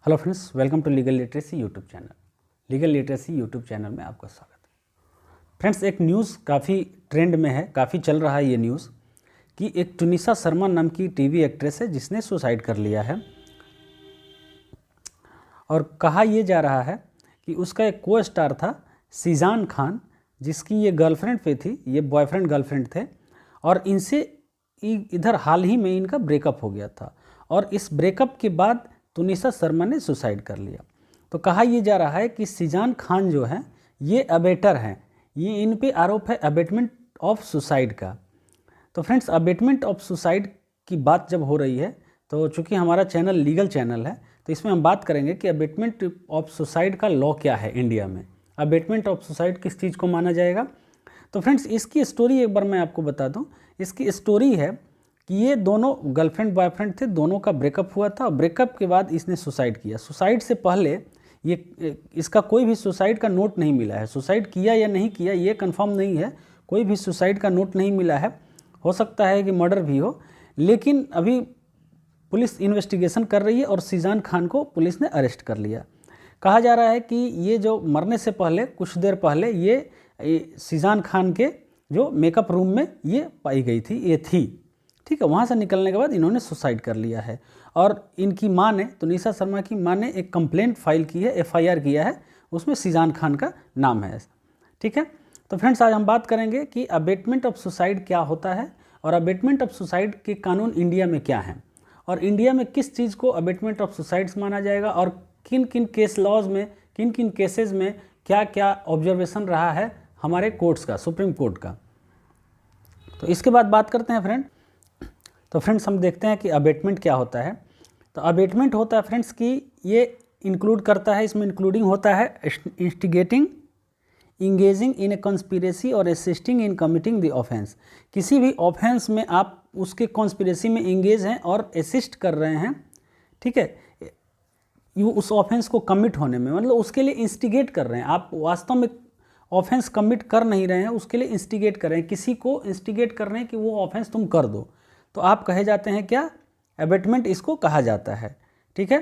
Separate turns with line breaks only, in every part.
Hello friends, welcome to legal literacy YouTube channel. Legal literacy YouTube channel में आपका स्वागत है। फ्रेंड्स, एक न्यूज़ काफ़ी ट्रेंड में है, काफ़ी चल रहा है ये न्यूज़ कि एक टुनिसा शर्मा नाम की टीवी एक्ट्रेस है जिसने सुसाइड कर लिया है। और कहा यह जा रहा है कि उसका एक को स्टार था सीजान खान, जिसकी ये गर्लफ्रेंड पे थी, ये बॉयफ्रेंड गर्लफ्रेंड थे और इनसे इधर हाल ही में इनका ब्रेकअप हो गया था और इस ब्रेकअप के बाद टुनिसा शर्मा ने सुसाइड कर लिया। तो कहा यह जा रहा है कि सीजान खान जो है ये अबेटर हैं, ये इन पे आरोप है अबेटमेंट ऑफ सुसाइड का। तो फ्रेंड्स, अबेटमेंट ऑफ सुसाइड की बात जब हो रही है तो चूँकि हमारा चैनल लीगल चैनल है तो इसमें हम बात करेंगे कि अबेटमेंट ऑफ सुसाइड का लॉ क्या है इंडिया में, अबेटमेंट ऑफ सुसाइड किस चीज़ को माना जाएगा। तो फ्रेंड्स, इसकी स्टोरी एक बार मैं आपको बता दूं। इसकी स्टोरी है कि ये दोनों गर्लफ्रेंड बॉयफ्रेंड थे, दोनों का ब्रेकअप हुआ था। ब्रेकअप के बाद इसने सुसाइड किया। सुसाइड से पहले ये इसका कोई भी सुसाइड का नोट नहीं मिला है। सुसाइड किया या नहीं किया ये कंफर्म नहीं है, कोई भी सुसाइड का नोट नहीं मिला है। हो सकता है कि मर्डर भी हो, लेकिन अभी पुलिस इन्वेस्टिगेशन कर रही है और सीजान खान को पुलिस ने अरेस्ट कर लिया। कहा जा रहा है कि ये जो मरने से पहले कुछ देर पहले ये सीजान खान के जो मेकअप रूम में ये पाई गई थी, ये थी, ठीक है। वहाँ से निकलने के बाद इन्होंने सुसाइड कर लिया है और इनकी माँ ने, टुनिसा शर्मा की माँ ने एक कंप्लेंट फाइल की है, FIR किया है, उसमें सीजान खान का नाम है, ठीक है। तो फ्रेंड्स, आज हम बात करेंगे कि अबेटमेंट ऑफ सुसाइड क्या होता है और अबेटमेंट ऑफ सुसाइड के कानून इंडिया में क्या हैं और इंडिया में किस चीज़ को अबेटमेंट ऑफ सुसाइड्स माना जाएगा और किन किन केस लॉज में, किन किन केसेस में क्या क्या ऑब्जर्वेशन रहा है हमारे कोर्ट्स का, सुप्रीम कोर्ट का। तो इसके बाद बात करते हैं फ्रेंड। तो फ्रेंड्स, हम देखते हैं कि अबेटमेंट क्या होता है। तो अबेटमेंट होता है फ्रेंड्स कि ये इंक्लूड करता है, इसमें इंक्लूडिंग होता है instigating, engaging in a conspiracy और assisting in committing the offence. किसी भी ऑफेंस में आप उसके कॉन्स्पिरेसी में इंगेज हैं और असिस्ट कर रहे हैं, ठीक है, यू उस ऑफेंस को कमिट होने में, मतलब उसके लिए इंस्टिगेट कर रहे हैं। आप वास्तव में ऑफेंस कमिट कर नहीं रहे हैं, उसके लिए इंस्टिगेट कर रहे हैं, किसी को इंस्टिगेट कर रहे हैं कि वो ऑफेंस तुम कर दो, तो आप कहे जाते हैं क्या, अबेटमेंट इसको कहा जाता है, ठीक है।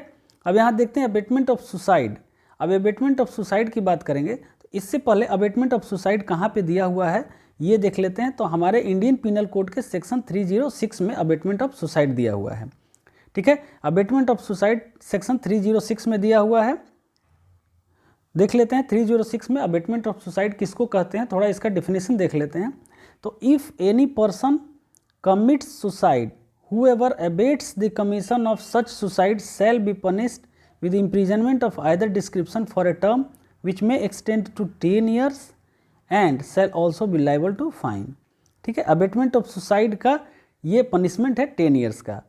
अब यहाँ देखते हैं अबेटमेंट ऑफ सुसाइड। अब अबेटमेंट ऑफ सुसाइड की बात करेंगे तो इससे पहले अबेटमेंट ऑफ सुसाइड कहाँ पे दिया हुआ है ये देख लेते हैं। तो हमारे इंडियन पिनल कोड के सेक्शन 306 में अबेटमेंट ऑफ सुसाइड दिया हुआ है, ठीक है। अबेटमेंट ऑफ सुसाइड सेक्शन 306 में दिया हुआ है। देख लेते हैं 306 में अबेटमेंट ऑफ सुसाइड किसको कहते हैं, थोड़ा इसका डेफिनेशन देख लेते हैं। तो if any person commits suicide, whoever abates the commission of such suicide shall be punished with imprisonment of either description for a term which may extend to 10 years and shall also be liable to fine, ठीक है। Abetment of suicide का ये punishment है 10 years का,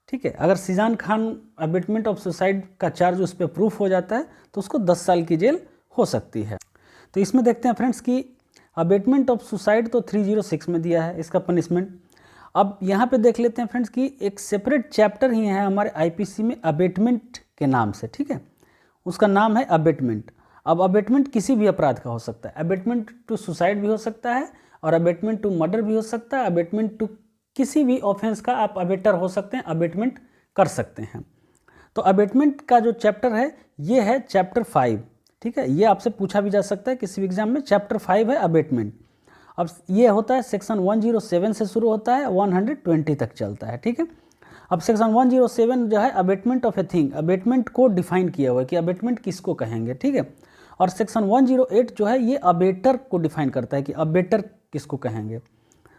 ठीक है। अगर Sheezan Khan abetment of suicide का चार्ज उस पर प्रूफ हो जाता है तो उसको 10 साल की जेल हो सकती है। तो इसमें देखते हैं फ्रेंड्स कि अबेटमेंट ऑफ सुसाइड तो 306 में दिया है इसका पनिशमेंट। अब यहाँ पे देख लेते हैं फ्रेंड्स कि एक सेपरेट चैप्टर ही है हमारे IPC में अबेटमेंट के नाम से, ठीक है, उसका नाम है अबेटमेंट। अब अबेटमेंट किसी भी अपराध का हो सकता है, अबेटमेंट टू सुसाइड भी हो सकता है और अबेटमेंट टू मर्डर भी हो सकता है, अबेटमेंट टू किसी भी ऑफेंस का आप अबेटर हो सकते हैं, अबेटमेंट कर सकते हैं। तो अबेटमेंट का जो चैप्टर है ये है चैप्टर 5, ठीक है। ये आपसे पूछा भी जा सकता है किसी भी एग्जाम में, चैप्टर 5 है अबेटमेंट। अब ये होता है सेक्शन 107 से शुरू होता है 120 तक चलता है, ठीक है। अब सेक्शन 107 जो है abetment of a thing, abetment को डिफाइन किया हुआ है कि अबेटमेंट किसको कहेंगे, ठीक है। और सेक्शन 108 जो है ये अबेटर को डिफाइन करता है कि अबेटर किसको कहेंगे।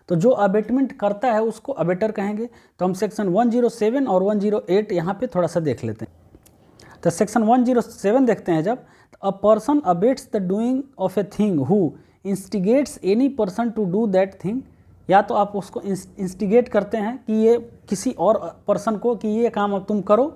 तो जो अबेटमेंट करता है उसको अबेटर कहेंगे। तो हम सेक्शन 107 और 108 यहाँ पे थोड़ा सा देख लेते हैं। तो सेक्शन 107 देखते हैं जब, a person abets the doing of a thing who instigates any person to do that thing, या तो आप उसको इंस्टिगेट करते हैं कि ये किसी और पर्सन को कि ये काम अब तुम करो।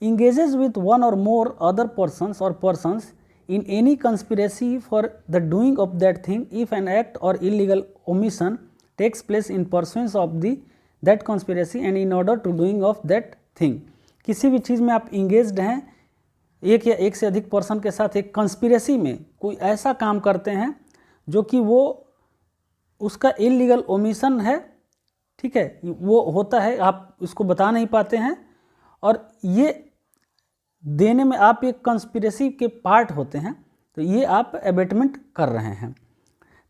Engages with one or more other persons or persons in any conspiracy for the doing of that thing if an act or illegal omission takes place in pursuance of the that conspiracy and in order to doing of that thing. किसी भी चीज़ में आप engaged हैं, एक या एक से अधिक पर्सन के साथ एक कंस्पिरेसी में कोई ऐसा काम करते हैं जो कि वो उसका इलीगल ओमिशन है, ठीक है, वो होता है, आप इसको बता नहीं पाते हैं और ये देने में आप एक कंस्पिरेसी के पार्ट होते हैं, तो ये आप अबेटमेंट कर रहे हैं।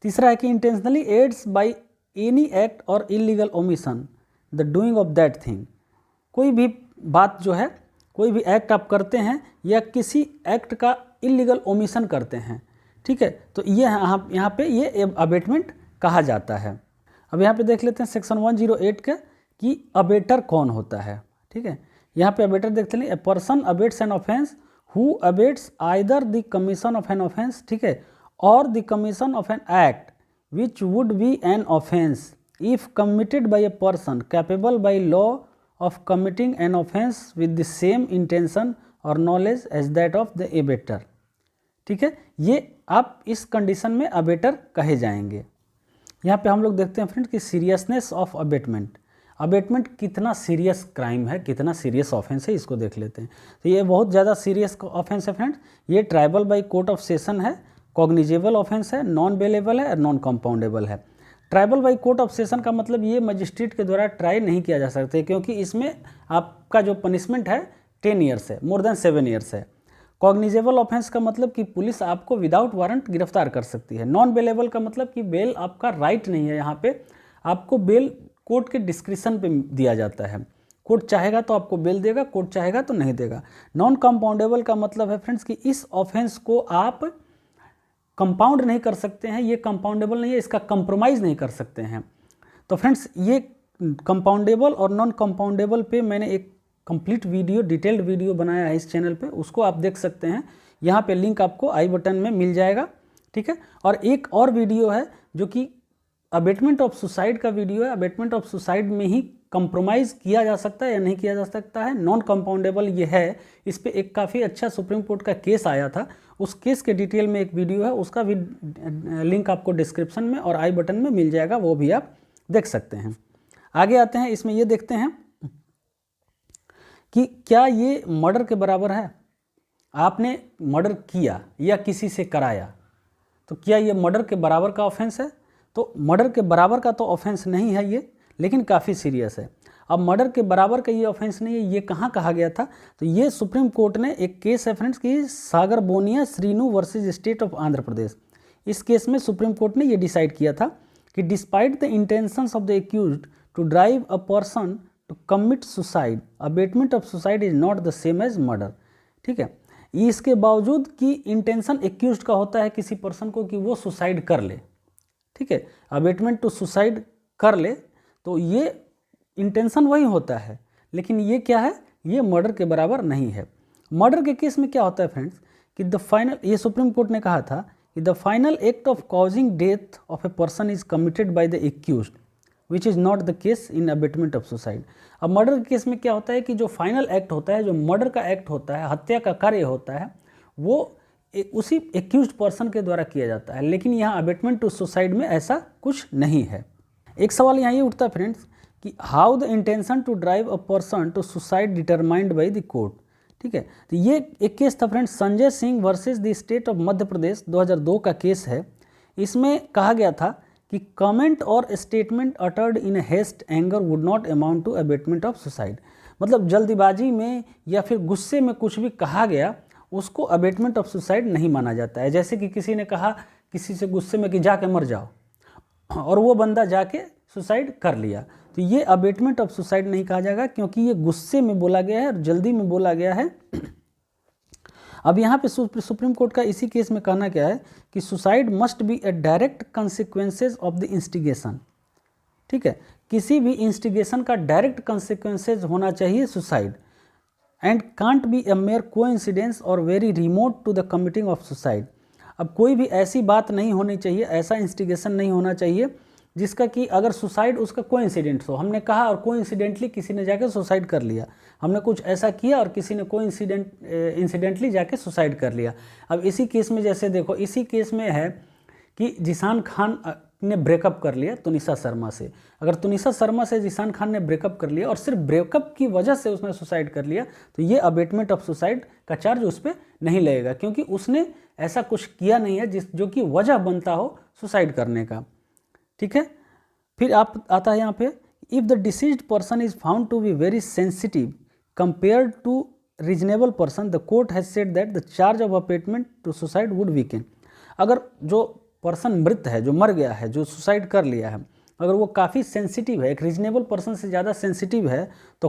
तीसरा है कि intentionally aids by any act or illegal omission the doing of that thing. कोई भी बात जो है, कोई भी एक्ट आप करते हैं या किसी एक्ट का इलीगल ओमिशन करते हैं, ठीक है, तो ये यहाँ पे ये अबेटमेंट कहा जाता है। अब यहाँ पे देख लेते हैं सेक्शन 108 का कि अबेटर कौन होता है। ठीक है, यहाँ पे अबेटर देखते हैं, a person abets an offence who abets either the commission of an offence, ठीक है, और the commission of an act which would be an offence if committed by a person capable by law of committing an offense with the same intention or knowledge as that of the abater। ठीक है, ये आप इस condition में abettor कहे जाएंगे। यहाँ पे हम लोग देखते हैं फ्रेंड्स कि सीरियसनेस ऑफ अबेटमेंट, अबेटमेंट कितना सीरियस क्राइम है, कितना सीरियस ऑफेंस है, इसको देख लेते हैं। तो ये बहुत ज़्यादा सीरियस ऑफेंस है फ्रेंड्स। ये tribal by court of session है, कॉग्निजेबल ऑफेंस है, नॉन बेलेबल है और नॉन कंपाउंडेबल है। Tribal by court of session का मतलब ये मजिस्ट्रेट के द्वारा ट्राई नहीं किया जा सकता, क्योंकि इसमें आपका जो पनिशमेंट है 10 ईयर्स है, मोर देन 7 ईयर्स है। कॉग्निजेबल ऑफेंस का मतलब कि पुलिस आपको विदाउट वारंट गिरफ्तार कर सकती है। नॉन बेलेबल का मतलब कि बेल आपका राइट नहीं है, यहाँ पे आपको बेल कोर्ट के डिस्क्रिप्शन पे दिया जाता है। कोर्ट चाहेगा तो आपको बेल देगा, कोर्ट चाहेगा तो नहीं देगा। नॉन कंपाउंडेबल का मतलब है फ्रेंड्स कि इस ऑफेंस को आप कंपाउंड नहीं कर सकते हैं, ये कंपाउंडेबल नहीं है, इसका कंप्रोमाइज़ नहीं कर सकते हैं। तो फ्रेंड्स ये कंपाउंडेबल और नॉन कंपाउंडेबल पे मैंने एक कंप्लीट वीडियो, डिटेल्ड वीडियो बनाया है इस चैनल पे, उसको आप देख सकते हैं। यहाँ पे लिंक आपको आई बटन में मिल जाएगा। ठीक है, और एक और वीडियो है जो कि अबेटमेंट ऑफ सुसाइड का वीडियो है। अबेटमेंट ऑफ सुसाइड में ही कंप्रोमाइज़ किया जा सकता है या नहीं किया जा सकता है, नॉन कंपाउंडेबल ये है। इस पर एक काफ़ी अच्छा सुप्रीम कोर्ट का केस आया था, उस केस के डिटेल में एक वीडियो है, उसका भी लिंक आपको डिस्क्रिप्शन में और आई बटन में मिल जाएगा, वो भी आप देख सकते हैं। आगे आते हैं, इसमें ये देखते हैं कि क्या ये मर्डर के बराबर है। आपने मर्डर किया या किसी से कराया, तो क्या ये मर्डर के बराबर का ऑफेंस है? तो मर्डर के बराबर का तो ऑफेंस नहीं है ये, लेकिन काफ़ी सीरियस है। अब मर्डर के बराबर का ये ऑफेंस नहीं है, ये कहाँ कहा गया था? तो ये सुप्रीम कोर्ट ने एक केस है फ्रेंड्स कि Sagar Boniya Srinu versus state of Andhra Pradesh. इस केस में सुप्रीम कोर्ट ने ये डिसाइड किया था कि despite the intentions of the accused to drive a person to commit suicide, abetment of suicide is not the same as murder. ठीक है, इसके बावजूद कि इंटेंशन एक्यूज्ड का होता है किसी पर्सन को कि वो सुसाइड कर ले, ठीक है, अबेटमेंट टू सुसाइड कर ले, तो ये इंटेंशन वही होता है, लेकिन ये क्या है, ये मर्डर के बराबर नहीं है। मर्डर के केस में क्या होता है फ्रेंड्स कि द फाइनल, ये सुप्रीम कोर्ट ने कहा था कि the final act of causing death of a person is committed by the accused which is not the case in abetment of suicide. अब मर्डर के केस में क्या होता है कि जो फाइनल एक्ट होता है, जो मर्डर का एक्ट होता है, हत्या का कार्य होता है, वो उसी एक्यूज्ड पर्सन के द्वारा किया जाता है, लेकिन यहाँ अबेटमेंट टू सुसाइड में ऐसा कुछ नहीं है। एक सवाल यहाँ ये उठता है फ्रेंड्स कि how the intention to drive a person to suicide determined by the court. ठीक है, तो ये एक केस था friends, Sanjay Singh versus the state of Madhya Pradesh, 2002 का केस है। इसमें कहा गया था कि कमेंट और statement uttered in haste anger would not amount to abetment of suicide. मतलब जल्दीबाजी में या फिर गुस्से में कुछ भी कहा गया, उसको अबेटमेंट ऑफ सुसाइड नहीं माना जाता है। जैसे कि किसी ने कहा किसी से गुस्से में कि जाके मर जाओ, और वो बंदा जाके सुसाइड कर लिया, तो ये अबेटमेंट ऑफ सुसाइड नहीं कहा जाएगा, क्योंकि ये गुस्से में बोला गया है और जल्दी में बोला गया है। अब यहाँ पे सुप्रीम कोर्ट का इसी केस में कहना क्या है कि suicide must be A direct consequences of the instigation. ठीक है, किसी भी इंस्टिगेशन का डायरेक्ट कंसिक्वेंसेज होना चाहिए suicide, and can't be a mere coincidence or very remote to the committing of suicide. अब कोई भी ऐसी बात नहीं होनी चाहिए, ऐसा इंस्टिगेशन नहीं होना चाहिए जिसका कि अगर सुसाइड उसका कोइंसिडेंट हो, हमने कहा और कोइंसिडेंटली किसी ने जाके सुसाइड कर लिया, हमने कुछ ऐसा किया और किसी ने इंसिडेंटली जाके सुसाइड कर लिया। अब इसी केस में जैसे देखो, इसी केस में है कि जिशान खान ने ब्रेकअप कर लिया तुनिसा शर्मा से। अगर तुनिसा शर्मा से जिशान खान ने ब्रेकअप कर लिया और सिर्फ ब्रेकअप की वजह से उसने सुसाइड कर लिया, तो ये अबेटमेंट ऑफ सुसाइड का चार्ज उस पर नहीं लगेगा, क्योंकि उसने ऐसा कुछ किया नहीं है जो कि वजह बनता हो सुसाइड करने का। ठीक है, फिर आप आता है यहाँ पे, if the deceased person is found to be very sensitive compared to reasonable person the court has said that the charge of abetment to suicide would weaken. अगर जो पर्सन मृत है, जो मर गया है, जो सुसाइड कर लिया है, अगर वो काफ़ी सेंसिटिव है, एक रीजनेबल पर्सन से ज़्यादा सेंसिटिव है, तो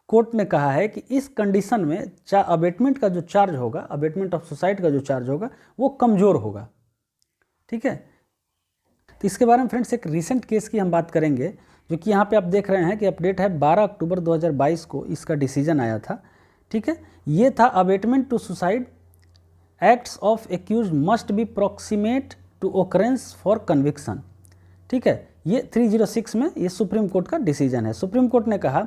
कोर्ट ने कहा है कि इस कंडीशन में अबेटमेंट का जो चार्ज होगा, अबेटमेंट ऑफ सुसाइड का जो चार्ज होगा वो कमज़ोर होगा। ठीक है, तो इसके बारे में फ्रेंड्स एक रीसेंट केस की हम बात करेंगे, जो कि यहाँ पे आप देख रहे हैं कि अपडेट है 12 अक्टूबर 2022 को इसका डिसीजन आया था। ठीक है, ये था abetment to suicide acts of accuse must be proximate to occurrence for conviction. ठीक है, ये 306 में ये सुप्रीम कोर्ट का डिसीजन है। सुप्रीम कोर्ट ने कहा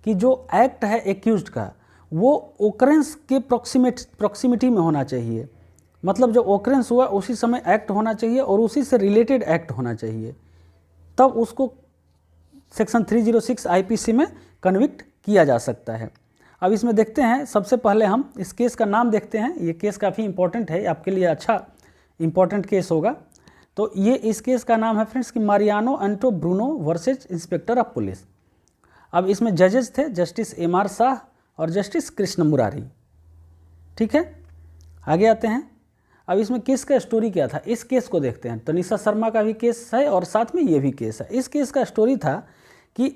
कि जो एक्ट है एक्यूज्ड का वो ओकरेंस के प्रॉक्सिमिटी में होना चाहिए, मतलब जो ओकरेंस हुआ उसी समय एक्ट होना चाहिए और उसी से रिलेटेड एक्ट होना चाहिए, तब उसको सेक्शन 306 आईपीसी में कन्विक्ट किया जा सकता है। अब इसमें देखते हैं, सबसे पहले हम इस केस का नाम देखते हैं। ये केस काफ़ी इंपॉर्टेंट है, आपके लिए अच्छा इंपॉर्टेंट केस होगा। तो ये इस केस का नाम है फ्रेंड्स कि Mariano Anto Bruno versus inspector of police. अब इसमें जजेस थे जस्टिस एम.आर. शाह और जस्टिस कृष्ण मुरारी। ठीक है, आगे आते हैं। अब इसमें केस का स्टोरी क्या था, इस केस को देखते हैं। तनिषा शर्मा का भी केस है और साथ में ये भी केस है। इस केस का स्टोरी था कि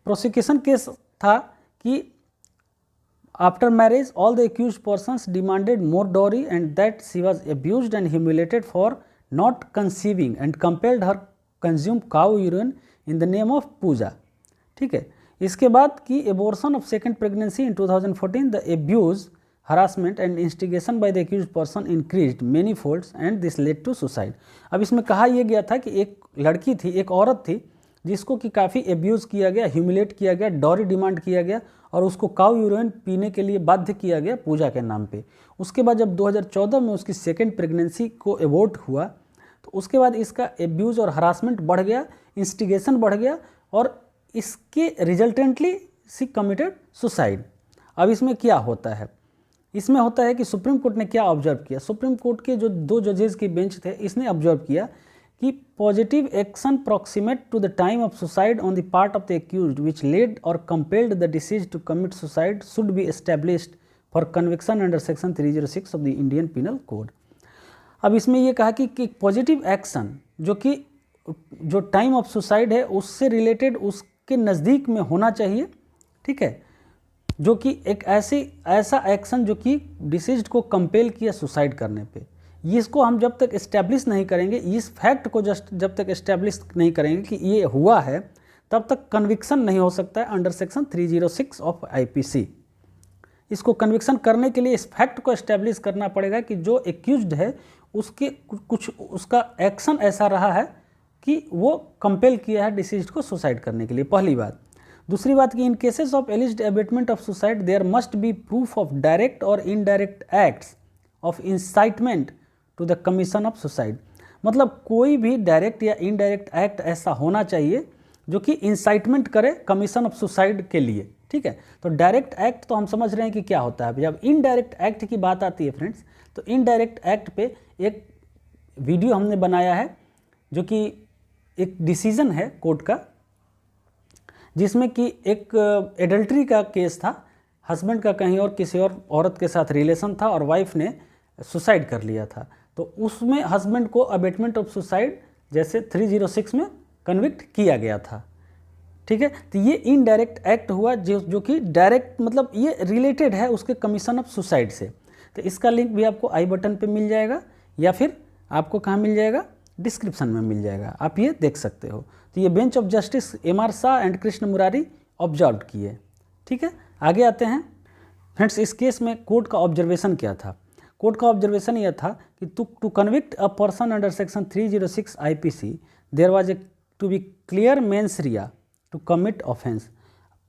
प्रोसिक्यूशन केस था कि after marriage all the accused persons demanded more dowry and that she was abused and humiliated for not conceiving and compelled her consume cow urine in the name of puja. ठीक है, इसके बाद की abortion of second pregnancy in 2014 the abuse harassment and instigation by the accused person increased many folds and this led to suicide. अब इसमें कहा यह गया था कि एक लड़की थी, एक औरत थी, जिसको कि काफ़ी एब्यूज़ किया गया, ह्यूमिलेट किया गया, डॉरी डिमांड किया गया और उसको काउ यूरिन पीने के लिए बाध्य किया गया पूजा के नाम पे। उसके बाद जब 2014 में उसकी सेकेंड प्रेगनेंसी को एबॉर्ट हुआ तो उसके बाद इसका एब्यूज़ और हरासमेंट बढ़ गया, इंस्टिगेशन बढ़ गया और इसके रिजल्टेंटली सी कमिटेड सुसाइड। अब इसमें क्या होता है, इसमें होता है कि सुप्रीम कोर्ट ने क्या ऑब्जर्व किया, सुप्रीम कोर्ट के जो 2 जजेस की बेंच थे, इसने ऑब्जर्व किया कि positive action proximate to the time of suicide on the part of the accused which led or compelled the deceased to commit suicide should be established for conviction under section 306 of the Indian penal code. अब इसमें यह कहा कि positive action जो time of suicide है उससे related उसके नज़दीक में होना चाहिए। ठीक है, जो कि एक ऐसा एक्शन जो कि डिसीज्ड को कंपेल किया सुसाइड करने पे, इसको हम जब तक इस्टेब्लिश नहीं करेंगे, इस फैक्ट को जब तक इस्टेब्लिश नहीं करेंगे कि ये हुआ है, तब तक कन्विक्शन नहीं हो सकता है अंडर सेक्शन 306 ऑफ आईपीसी। इसको कन्विक्शन करने के लिए इस फैक्ट को इस्टेब्लिश करना पड़ेगा कि जो एक्यूज्ड है उसके कुछ उसका एक्शन ऐसा रहा है कि वो कंपेल किया है डिसीज्ड को सुसाइड करने के लिए, पहली बात। दूसरी बात कि in cases of alleged abetment of suicide there must be proof of direct or indirect acts of incitement to the commission of suicide. मतलब कोई भी डायरेक्ट या इनडायरेक्ट एक्ट ऐसा होना चाहिए जो कि इंसाइटमेंट करे कमीशन ऑफ सुसाइड के लिए। ठीक है, तो डायरेक्ट एक्ट तो हम समझ रहे हैं कि क्या होता है। जब इनडायरेक्ट एक्ट की बात आती है फ्रेंड्स, तो इनडायरेक्ट एक्ट पे एक वीडियो हमने बनाया है जो कि एक डिसीजन है कोर्ट का, जिसमें कि एक एडल्ट्री का केस था। हस्बैंड का कहीं और किसी और औरत के साथ रिलेशन था और वाइफ ने सुसाइड कर लिया था, तो उसमें हस्बैंड को अबेटमेंट ऑफ सुसाइड जैसे 306 में कन्विक्ट किया गया था। ठीक है, तो ये इनडायरेक्ट एक्ट हुआ जो कि डायरेक्ट मतलब ये रिलेटेड है उसके कमीशन ऑफ सुसाइड से। तो इसका लिंक भी आपको आई बटन पे मिल जाएगा या फिर आपको कहाँ मिल जाएगा, डिस्क्रिप्शन में मिल जाएगा, आप ये देख सकते हो। तो ये bench of justice MR. Shah and Krishna Murari observe किए। ठीक है, आगे आते हैं फ्रेंड्स। इस केस में कोर्ट का ऑब्जर्वेशन क्या था, कोर्ट का ऑब्जर्वेशन यह था कि to convict a person under section 306 IPC there was a to be clear mens rea to commit offence.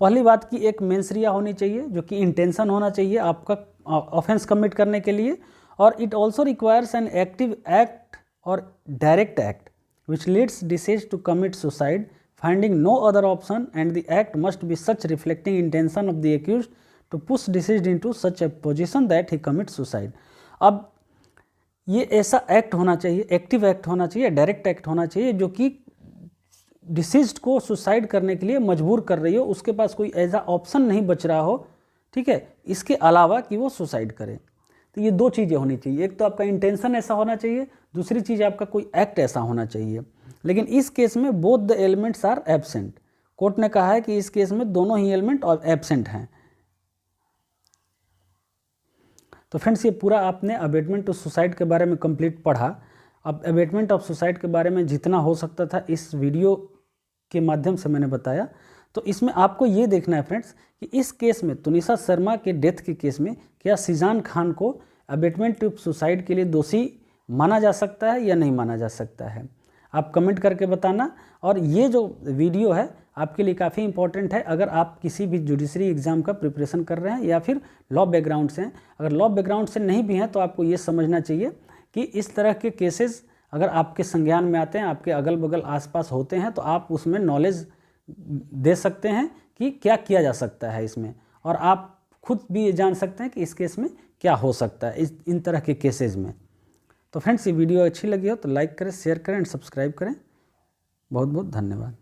पहली बात कि एक मेंसरिया होनी चाहिए जो कि इंटेंशन होना चाहिए आपका ऑफेंस कमिट करने के लिए, और it also requires an active act or direct act which leads deceased to commit suicide, finding no other option, and the act must be such reflecting intention of the accused to push deceased into such a position that he commits suicide। अब ये ऐसा act होना चाहिए, active act होना चाहिए, direct act होना चाहिए जो कि डिसीज्ड को सुसाइड करने के लिए मजबूर कर रही हो, उसके पास कोई ऐसा ऑप्शन नहीं बच रहा हो ठीक है, इसके अलावा कि वो सुसाइड करे। तो ये दो चीज़ें होनी चाहिए, एक तो आपका इंटेंशन ऐसा होना चाहिए, दूसरी चीज़ आपका कोई एक्ट ऐसा होना चाहिए। लेकिन इस केस में both the elements are absent. Court ने कहा है कि इस केस में दोनों ही एलिमेंट और एब्सेंट हैं। तो फ्रेंड्स, ये पूरा आपने अबेटमेंट ऑफ सुसाइड के बारे में कंप्लीट पढ़ा। अब अबेटमेंट ऑफ सुसाइड के बारे में जितना हो सकता था इस वीडियो के माध्यम से मैंने बताया। तो इसमें आपको ये देखना है फ्रेंड्स कि इस केस में तुनिसा शर्मा के डेथ के केस में क्या सीजान खान को अबेटमेंट ऑफ सुसाइड के लिए दोषी माना जा सकता है या नहीं माना जा सकता है। आप कमेंट करके बताना। और ये जो वीडियो है आपके लिए काफ़ी इंपॉर्टेंट है अगर आप किसी भी जुडिशरी एग्ज़ाम का प्रिपरेशन कर रहे हैं या फिर लॉ बैकग्राउंड से हैं। अगर लॉ बैकग्राउंड से नहीं भी हैं तो आपको ये समझना चाहिए कि इस तरह के केसेस अगर आपके संज्ञान में आते हैं, आपके अगल बगल आसपास होते हैं, तो आप उसमें नॉलेज दे सकते हैं कि क्या किया जा सकता है इसमें, और आप खुद भी ये जान सकते हैं कि इस केस में क्या हो सकता है इन तरह के केसेस में। तो फ्रेंड्स, ये वीडियो अच्छी लगी हो तो लाइक करें, शेयर करें एंड सब्सक्राइब करें। बहुत बहुत धन्यवाद।